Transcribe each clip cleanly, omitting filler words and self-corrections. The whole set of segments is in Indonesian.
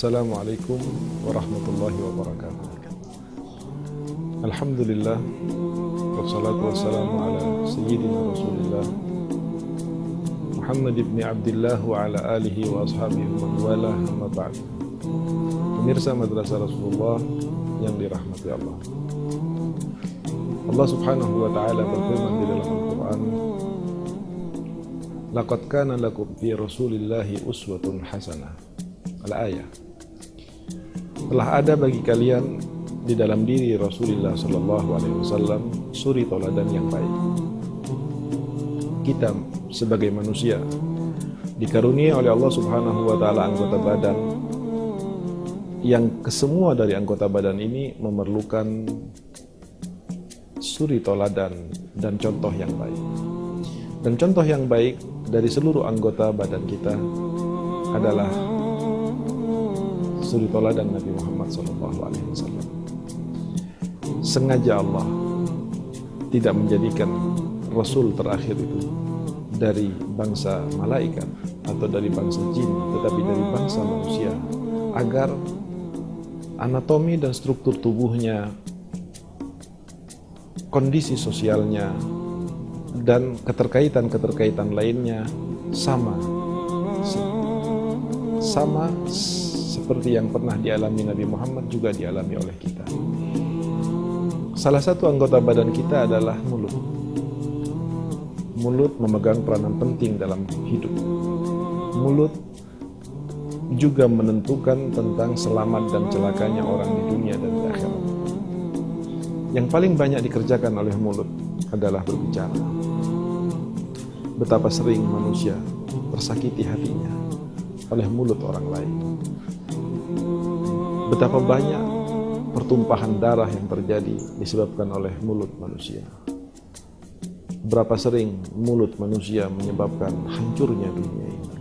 Assalamualaikum warahmatullahi wabarakatuh. Alhamdulillah, wassalatu wassalamu ala sayyidina Rasulillah Muhammad ibn Abdullah wa ala alihi wa ashabihi wa wala, amma ba'd. Pemirsa Madrasah Rasulullah yang dirahmati Allah, Allah subhanahu wa ta'ala berfirman di dalam Al-Quran, laqad kana lakum fi rasulillahi uswatun hasanah. Al-ayah. Telah ada bagi kalian di dalam diri Rasulullah SAW suri toladan yang baik. Kita sebagai manusia dikaruniai oleh Allah Subhanahu wa taala anggota badan yang kesemua dari anggota badan ini memerlukan suri toladan dan contoh yang baik. Dan contoh yang baik dari seluruh anggota badan kita adalah suri toladan Nabi Muhammad SAW. Sengaja Allah tidak menjadikan Rasul terakhir itu dari bangsa malaikat atau dari bangsa jin, tetapi dari bangsa manusia, agar anatomi dan struktur tubuhnya, kondisi sosialnya, dan keterkaitan lainnya sama seperti yang pernah dialami Nabi Muhammad juga dialami oleh kita. Salah satu anggota badan kita adalah mulut. Mulut memegang peranan penting dalam hidup. Mulut juga menentukan tentang selamat dan celakanya orang di dunia dan di akhirat. Yang paling banyak dikerjakan oleh mulut adalah berbicara. Betapa sering manusia tersakiti hatinya oleh mulut orang lain. Betapa banyak pertumpahan darah yang terjadi disebabkan oleh mulut manusia. Berapa sering mulut manusia menyebabkan hancurnya dunia ini.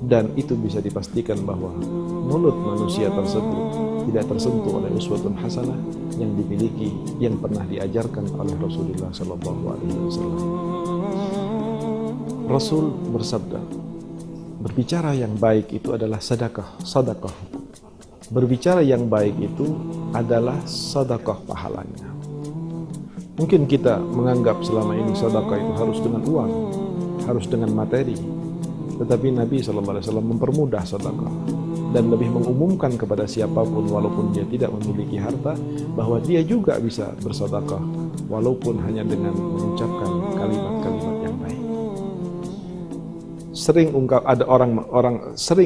Dan itu bisa dipastikan bahwa mulut manusia tersebut tidak tersentuh oleh uswatun hasanah yang dimiliki, yang pernah diajarkan oleh Rasulullah SAW. Rasul bersabda, berbicara yang baik itu adalah sedekah. Berbicara yang baik itu adalah sedekah pahalanya. Mungkin kita menganggap selama ini sedekah itu harus dengan uang, harus dengan materi. Tetapi Nabi SAW mempermudah sedekah dan lebih mengumumkan kepada siapapun walaupun dia tidak memiliki harta, bahwa dia juga bisa bersedekah walaupun hanya dengan mengucapkan kalimat-kalimat yang baik. Sering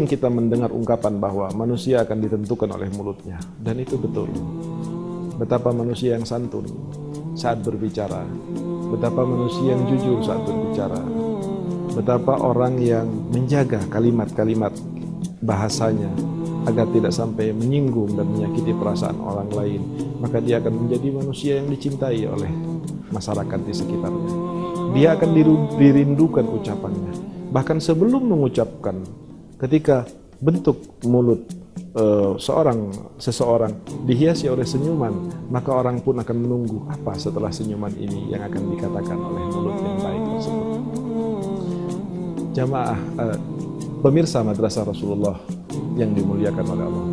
kita mendengar ungkapan bahwa manusia akan ditentukan oleh mulutnya, dan itu betul. Betapa manusia yang santun saat berbicara, betapa manusia yang jujur saat berbicara, betapa orang yang menjaga kalimat-kalimat bahasanya agar tidak sampai menyinggung dan menyakiti perasaan orang lain, maka dia akan menjadi manusia yang dicintai oleh masyarakat di sekitarnya. Dia akan dirindukan ucapannya. Bahkan sebelum mengucapkan, ketika bentuk mulut seseorang dihiasi oleh senyuman, maka orang pun akan menunggu apa setelah senyuman ini yang akan dikatakan oleh mulut yang baik tersebut. Jamaah pemirsa Madrasah Rasulullah yang dimuliakan oleh Allah,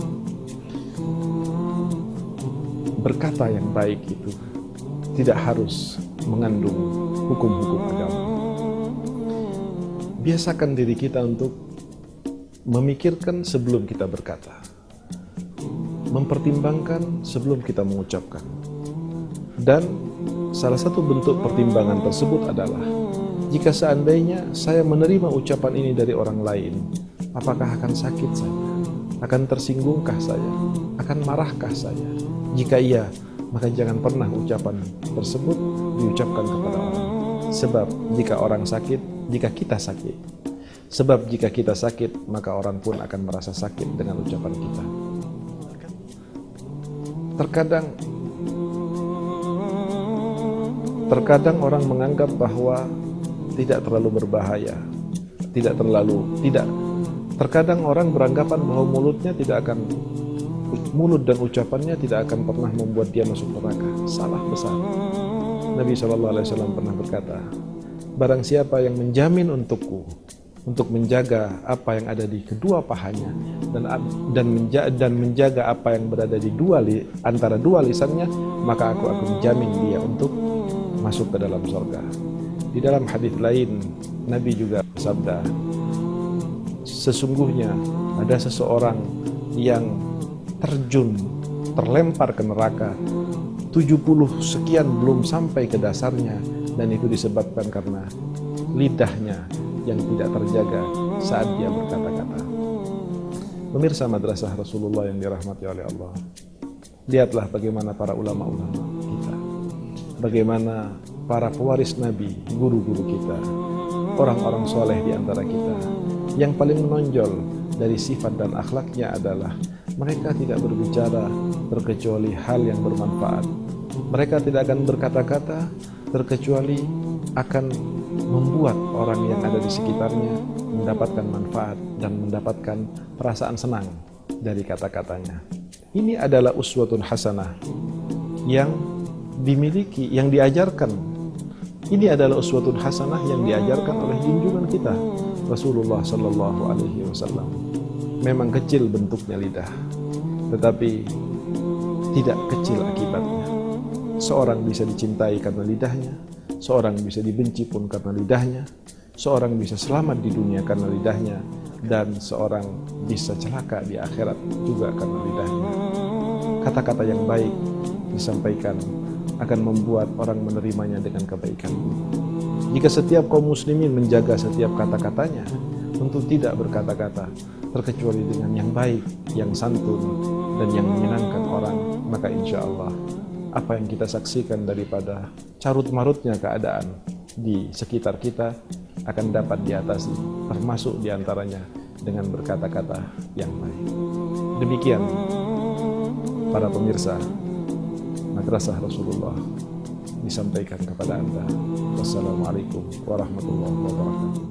berkata yang baik itu tidak harus mengandung hukum-hukum agama. Biasakan diri kita untuk memikirkan sebelum kita berkata, mempertimbangkan sebelum kita mengucapkan. Dan salah satu bentuk pertimbangan tersebut adalah, jika seandainya saya menerima ucapan ini dari orang lain, apakah akan sakit saya? Akan tersinggungkah saya? Akan marahkah saya? Jika iya, maka jangan pernah ucapan tersebut diucapkan kepada orang. Sebab jika kita sakit, maka orang pun akan merasa sakit dengan ucapan kita. Terkadang orang menganggap bahwa tidak terlalu berbahaya, terkadang orang beranggapan bahwa mulut dan ucapannya tidak akan pernah membuat dia masuk neraka. Salah besar. Nabi SAW pernah berkata, barang siapa yang menjamin untukku untuk menjaga apa yang ada di kedua pahanya dan menjaga apa yang berada di antara dua lisannya, maka aku akan jamin dia untuk masuk ke dalam surga. Di dalam hadis lain Nabi juga bersabda, sesungguhnya ada seseorang yang terlempar ke neraka 70 sekian belum sampai ke dasarnya, dan itu disebabkan karena lidahnya yang tidak terjaga saat dia berkata-kata. Pemirsa Madrasah Rasulullah yang dirahmati oleh Allah, lihatlah bagaimana para ulama-ulama kita, bagaimana para pewaris Nabi, guru-guru kita, orang-orang soleh di antara kita, yang paling menonjol dari sifat dan akhlaknya adalah mereka tidak berbicara terkecuali hal yang bermanfaat. Mereka tidak akan berkata-kata terkecuali akan membuat orang yang ada di sekitarnya mendapatkan manfaat dan mendapatkan perasaan senang dari kata-katanya. Ini adalah uswatun hasanah yang dimiliki, yang diajarkan. Ini adalah uswatun hasanah yang diajarkan oleh junjungan kita Rasulullah Sallallahu Alaihi Wasallam. Memang kecil bentuknya lidah, tetapi tidak kecil akibatnya. Seorang bisa dicintai karena lidahnya, seorang bisa dibenci pun karena lidahnya, seorang bisa selamat di dunia karena lidahnya, dan seorang bisa celaka di akhirat juga karena lidahnya. Kata-kata yang baik disampaikan akan membuat orang menerimanya dengan kebaikan. Jika setiap kaum muslimin menjaga setiap kata-katanya untuk tidak berkata-kata terkecuali dengan yang baik, yang santun, dan yang menyenangkan orang, maka insya Allah apa yang kita saksikan daripada carut-marutnya keadaan di sekitar kita akan dapat diatasi, termasuk diantaranya dengan berkata-kata yang baik. Demikian para pemirsa Madrasah Rasulullah disampaikan kepada Anda. Wassalamualaikum warahmatullahi wabarakatuh.